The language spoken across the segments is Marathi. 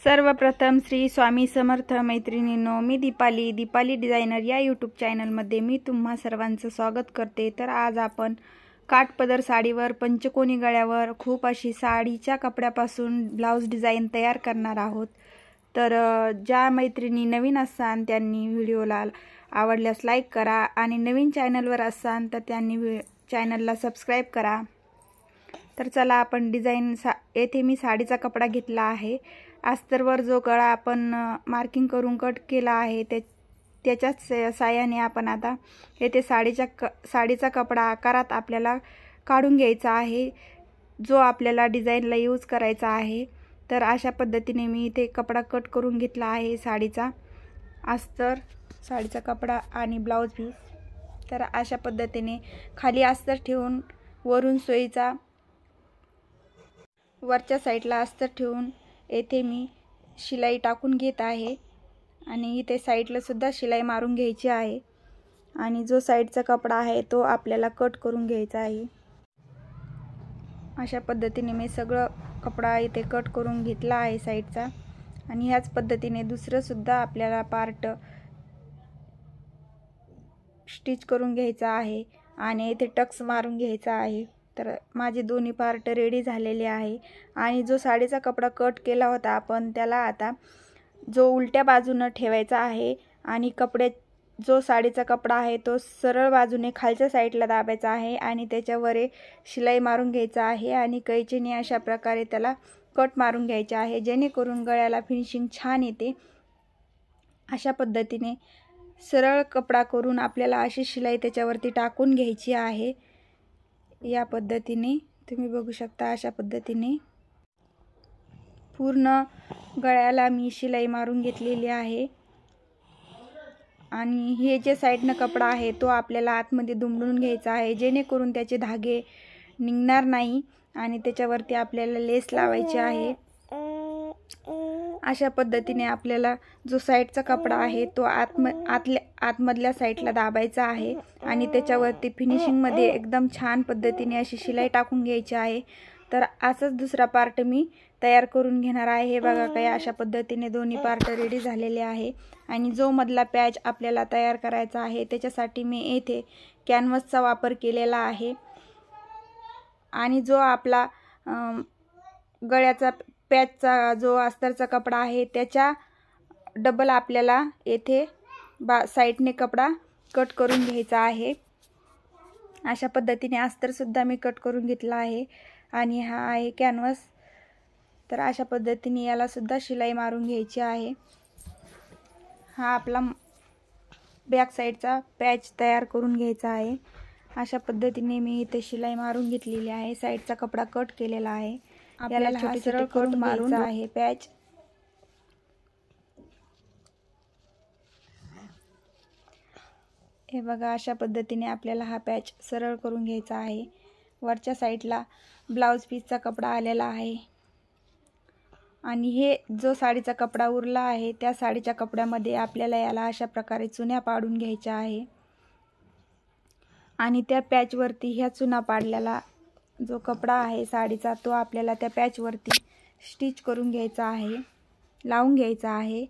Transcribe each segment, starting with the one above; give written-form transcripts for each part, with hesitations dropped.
सर्वप्रथम श्री स्वामी समर्थ मैत्रिणींनो, मी दीपाली डिझायनर या यूट्यूब चॅनलमध्ये मी तुम्हा सर्वांचं स्वागत करते। तर आज आपण काठपदर साडीवर पंचकोनी गळ्यावर खूप अशी साडीच्या कपड्यापासून ब्लाउज डिझाइन तयार करणार आहोत। तर ज्या मैत्रिणी नवीन असाल त्यांनी व्हिडिओला आवडल्यास लाईक करा आणि नवीन चॅनलवर असाल तर त्यांनी चॅनलला सबस्क्राइब करा। तर चला आपण डिझाइन येथे मी साडीचा कपडा घेतला आहे। अस्तरवर जो गळा आपण मार्किंग करून कट केला आहे त्याच्याच साहाय्याने आपण आता येथे साडीचा कपडा आकारात आपल्याला काढून घ्यायचा आहे, जो आपल्याला डिझाइनला यूज करायचा आहे। तर अशा पद्धतीने मी इथे कपडा कट करून घेतला आहे साडीचा, अस्तर साडीचा कपडा आणि ब्लाउज पीस। तर अशा पद्धतीने खाली अस्तर ठेवून वरून सोयीचा वरच्या साईडला अस्तर ठेवून येथे मी शिलाई टाकून घेत आहे आणि इथे साईडला सुद्धा शिलाई मारून घ्यायची आहे आणि जो साईडचा कपडा आहे तो आपल्याला कट करून घ्यायचा आहे। अशा पद्धतीने मी सगळं कपडा इथे कट करून घेतला आहे साईडचा आणि ह्याच पद्धतीने दुसरं सुद्धा आपल्याला पार्ट स्टिच करून घ्यायचा आहे आणि इथे टक्स मारून घ्यायचा आहे। तर माझे दोन्ही पार्ट रेडी झालेले आहे आणि जो साडीचा कपडा कट केला होता आपण त्याला आता जो उलट्या बाजूने ठेवायचा आहे आणि जो साडीचा कपडा आहे तो सरळ बाजूने खालच्या साईडला दाबायचा आहे आणि त्याच्यावर शिलाई मारून घ्यायचा आहे आणि कैचीने अशा प्रकारे त्याला कट मारून घ्यायचे आहे, जेणेकरून गळ्याला फिनिशिंग छान येते। अशा पद्धतीने सरळ कपडा करून आपल्याला अशी शिलाई त्याच्यावरती टाकून घ्यायची आहे। या पद्धतीने तुम्ही बघू शकता, अशा पद्धतीने पूर्ण गळ्याला मी शिलाई मारून घेतलेली आहे आणि हे जे साइडने कपडा आहे तो आपल्याला आतमध्ये दुमडून घ्यायचा आहे, जेणेकरून त्याचे धागे निघणार नाही आणि त्याच्यावरती आपल्याला लेस लावायची आहे। अशा पद्धतीने आपल्याला जो साइडचा कपडा आहे तो आतमधल्या साइडला दाबायचा आहे आणि त्याच्यावरती फिनिशिंग मध्ये एकदम छान पद्धतीने अशी शिलाई टाकून घ्यायची आहे। तर असंच दुसरा पार्ट मी तयार करून घेणार आहे। हे बघा काय अशा पद्धतीने दोन्ही पार्ट रेडी झालेले आहे आणि जो मधला पॅच आपल्याला तयार करायचा आहे त्याच्यासाठी मी येथे कॅनव्हासचा वापर केलेला आहे आणि जो आपला गळ्याचा पॅचचा जो अस्तरचा कपडा आहे त्याच्या डबल आपल्याला येथे साइडने कपडा कट करून घ्यायचा आहे। अशा पद्धतीने अस्तर सुद्धा मी कट करून घेतला आहे आणि हा आहे कॅनव्हास। तर अशा पद्धतीने याला सुद्धा शिलाई मारून घ्यायची आहे। हा आपला बॅक साइडचा पॅच तयार करून घ्यायचा आहे। अशा पद्धतीने मी इथे शिलाई मारून घेतलेली आहे, साइडचा कपडा कट केलेला आहे, याला छोटे छोटे कट मारून आहे पॅच। हे बघा अशा पद्धतीने आपल्याला हा पॅच सरळ करून घ्यायचा आहे। वरच्या साईडला ब्लाउज पीसचा कपडा आलेला आहे आणि हे जो साडीचा कपडा उरला आहे त्या साडीच्या कपड्यामध्ये आपल्याला याला अशा प्रकारे चुन्या पाडून घ्यायच्या आहे आणि त्या पॅच वरती ह्या चुना पाडलेला जो कपडा आहे साडीचा तो आपल्याला त्या पॅच वरती स्टिच करून घ्यायचा आहे, लावून घ्यायचा आहे।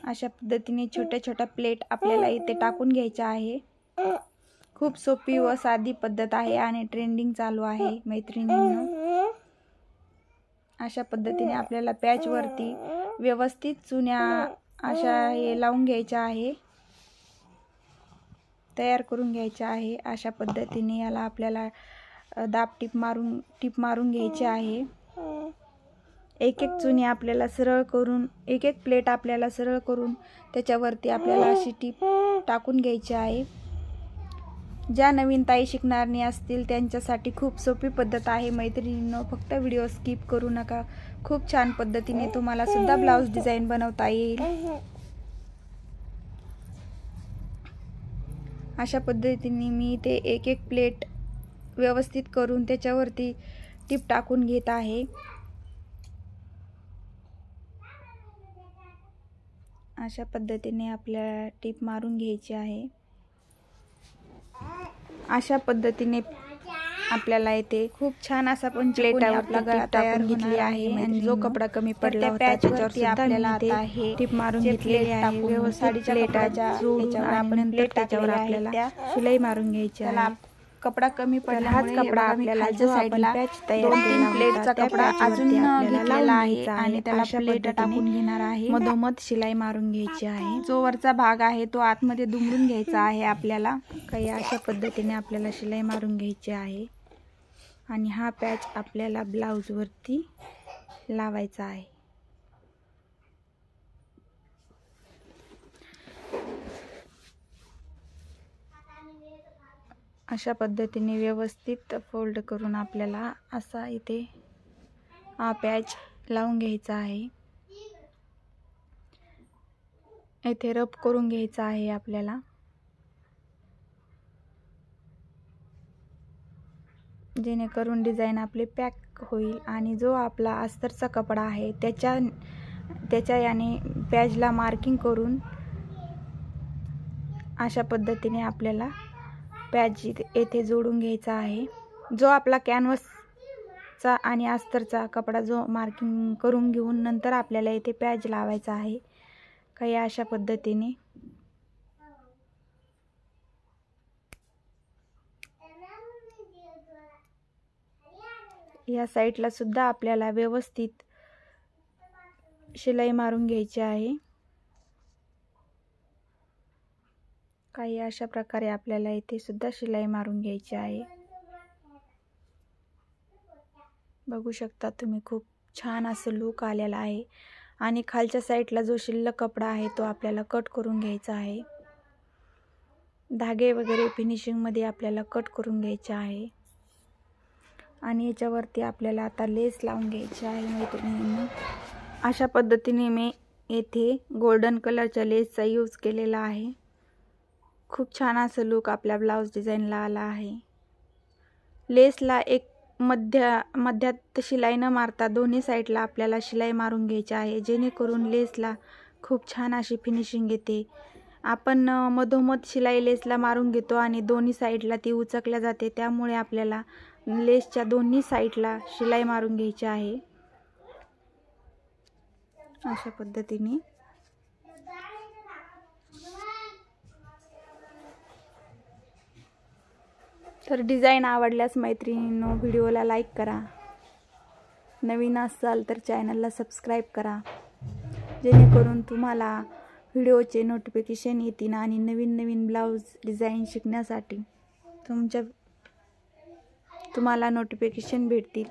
अशा पद्धतीने छोट्या छोट्या प्लेट आपल्याला इथे टाकून घ्यायच्या आहे। खूप सोपी व साधी पद्धत आहे आणि ट्रेंडिंग चालू आहे मैत्रिणींनो। अशा पद्धतीने आपल्याला पॅच वरती व्यवस्थित चुन्या अशा हे लावून घ्यायच्या आहे, तयार करून घ्यायच्या आहे। अशा पद्धतीने याला आपल्याला टीप मारून घ्यायची आहे। एक एक चुनी आपल्याला सरळ करून एक एक प्लेट आपल्याला सरळ करून त्याच्यावरती आपल्याला अशी टीप टाकून घ्यायची आहे। ज्या नवीन ताई शिकणारी असतील त्यांच्यासाठी खूप सोपी पद्धत आहे मैत्रिणींनो, फक्त व्हिडिओ स्किप करू नका। खूप छान पद्धतीने तुम्हाला सुद्धा ब्लाउज डिझाइन बनवता येईल। अशा पद्धतीने मी इथे एक एक प्लेट व्यवस्थित करून त्याच्यावरती टीप टाकून घेत आहे। अशा पद्धतीने आपल्याला टीप मारून घ्यायची आहे। अशा पद्धतीने आपल्याला इथे खूप छान असा पण प्लेटावर गळा तयार घेतली आहे आणि जो कपडा कमी पडला होता त्याच्यावर सुद्धा आपल्याला आता हे टिप मारून घेतलेली आहे. व्यवस्थित प्लेटाच्या जोडून आपण प्लेट त्याच्यावर आपल्याला शिलाई मारून घ्यायची आहे. कपडा कमी पडला, हाच कपडा आपल्याला जो आपण पॅच तयार केला प्लेटचा कपडा अजून घेतलेला आहे आणि त्याला प्लेट टाकून घेणार आहे. मधोमध शिलाई मारून घ्यायची आहे. जो वरचा भाग आहे तो आतमध्ये दुमडून घ्यायचा आहे आपल्याला. काही अशा पद्धतीने आपल्याला शिलाई मारून घ्यायची आहे आणि हा पॅच आपल्याला ब्लाउज वरती लावायचा आहे. अशा पद्धतीने व्यवस्थित फोल्ड करून आपल्याला असा इथे हा पॅच लावून घ्यायचा आहे. इथे रब करून घ्यायचा आहे आपल्याला. जेणेकरून डिझाईन आपले पॅक होईल आणि जो आपला अस्तरचा कपडा आहे त्याच्या याने पॅचला मार्किंग करून अशा पद्धतीने आपल्याला पॅच येथे जोडून घ्यायचा आहे. जो आपला कॅनव्हासचा आणि अस्तरचा कपडा जो मार्किंग करून घेऊन नंतर आपल्याला येथे पॅच लावायचा आहे. काही अशा पद्धतीने या साईडला सुद्धा आपल्याला व्यवस्थित शिलाई मारून घ्यायची आहे. काही अशा प्रकारे आपल्याला इथे सुद्धा शिलाई मारून घ्यायची आहे. बघू शकता तुम्ही, खूप छान असं लुक आलेला आहे. आणि खालच्या साईडला जो शिल्लक कपडा आहे तो आपल्याला कट करून घ्यायचा आहे. धागे वगैरे फिनिशिंगमध्ये आपल्याला कट करून घ्यायचे आहे आणि याच्यावरती आपल्याला आता लेस लावून घ्यायची आहे. मैत्रिणींनो, अशा पद्धतीने मी येथे गोल्डन कलरच्या लेसचा यूज केलेला आहे. खूप छान असं लुक आपल्या ब्लाउज डिझाईनला आला आहे. लेसला एक मध्यात शिलाई न मारता दोन्ही साईडला आपल्याला शिलाई मारून घ्यायची आहे, जेणेकरून लेसला खूप छान अशी फिनिशिंग येते. आपण मधोमध शिलाई लेसला मारून घेतो आणि दोन्ही साईडला ती उचकल्या जाते, त्यामुळे आपल्याला लेसच्या दोन्ही साईडला शिलाई मारून घ्यायची आहे. अशा पद्धतीने तर डिझाईन आवडल्यास मैत्रिणींनो व्हिडिओला लाईक करा. नवीन असाल तर चॅनलला सबस्क्राईब करा, जेणेकरून तुम्हाला व्हिडिओचे नोटिफिकेशन येतील आणि नवीन नवीन ब्लाऊज डिझाईन शिकण्यासाठी तुम्हाला नोटिफिकेशन भेटतील.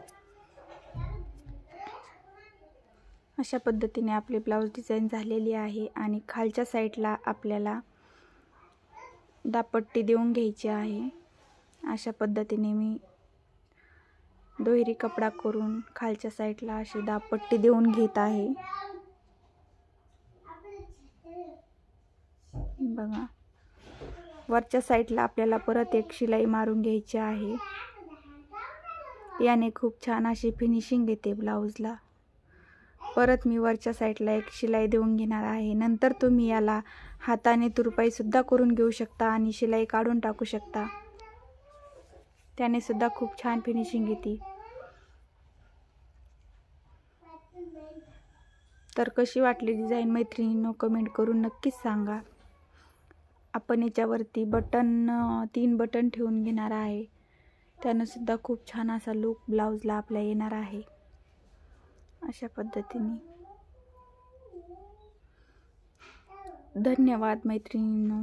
अशा पद्धतीने आपली ब्लाऊज डिझाईन झालेली आहे आणि खालच्या साईडला आपल्याला दापट्टी देऊन घ्यायची आहे. अशा पद्धतीने मी दोहेरी कपडा करून खालच्या साईडला अशी दापट्टी देऊन घेत आहे. बघा, वरच्या साईडला आपल्याला परत एक शिलाई मारून घ्यायची आहे. याने खूप छान अशी फिनिशिंग येते ब्लाऊजला. परत मी वरच्या साईडला एक शिलाई देऊन घेणार आहे. नंतर तुम्ही याला हाताने तुरपाई सुद्धा करून घेऊ शकता आणि शिलाई काढून टाकू शकता, त्याने सुद्धा खूप छान फिनिशिंग येते. तर कशी वाटली डिझाईन मैत्रिणींनो कमेंट करून नक्कीच सांगा. आपण याच्यावरती 3 बटन ठेवून घेणार आहे, त्याने सुद्धा खूप छान असा लुक ब्लाऊजला आपल्या येणार आहे. अशा पद्धतीने. धन्यवाद मैत्रिणींनो.